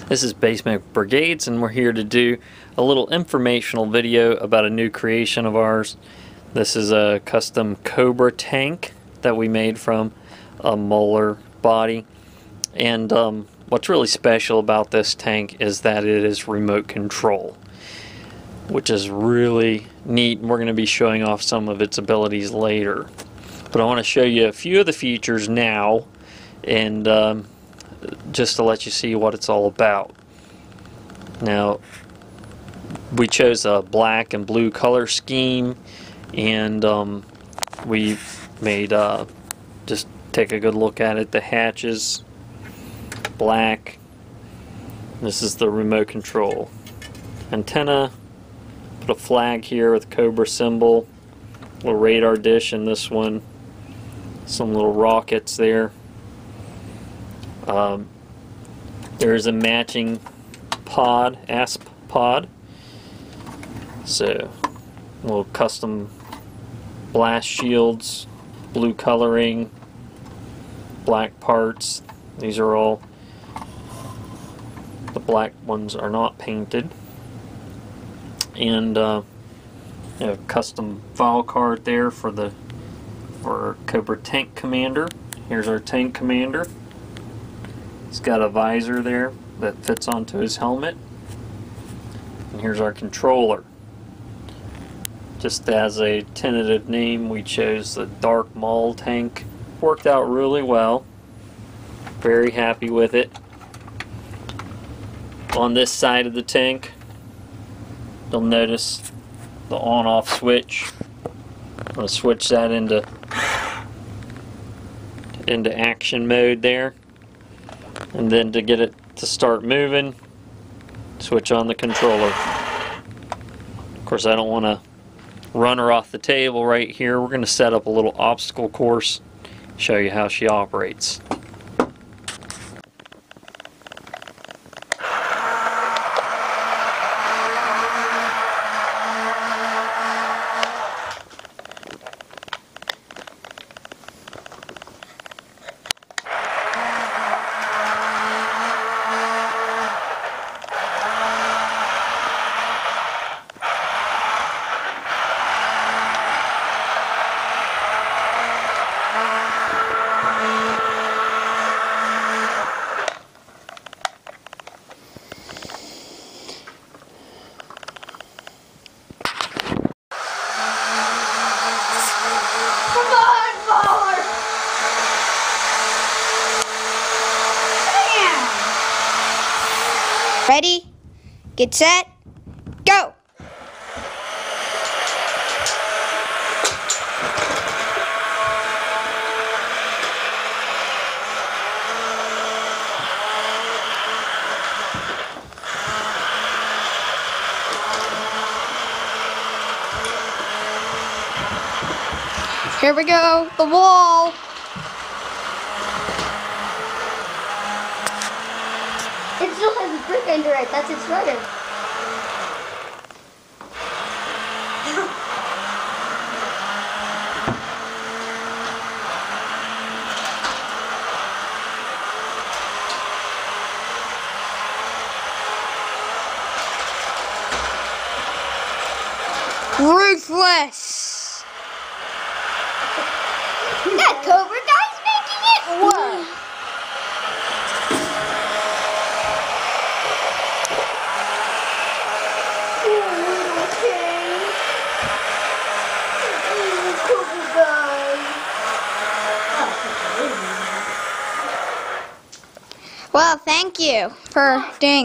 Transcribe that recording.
This is Basement Brigades, and we're here to do a little informational video about a new creation of ours. This is a custom Cobra tank that we made from a Mauler body. And what's really special about this tank is that it is remote control, which is really neat, and we're going to be showing off some of its abilities later. But I want to show you a few of the features now, and just to let you see what it's all about. Now, we chose a black and blue color scheme, and we made just take a good look at it. The hatches, black. This is the remote control antenna. Put a flag here with Cobra symbol, little radar dish in this one, some little rockets there. There's a matching pod, ASP pod. So, little custom blast shields, blue coloring, black parts. These are all, the black ones are not painted. And a custom file card there for Cobra Tank Commander. Here's our Tank Commander. He's got a visor there that fits onto his helmet. And here's our controller. Just as a tentative name, we chose the Dark Maul tank. Worked out really well. Very happy with it. On this side of the tank, you'll notice the on-off switch. I'm going to switch that into action mode there. And then to get it to start moving, switch on the controller. Of course, I don't want to run her off the table right here. We're going to set up a little obstacle course, show you how she operates. Ready, get set, go! Here we go, the wall! It still has a brick under it. That's its rudder. Ruthless! That Cobra guy's making it work! Well, thank you for doing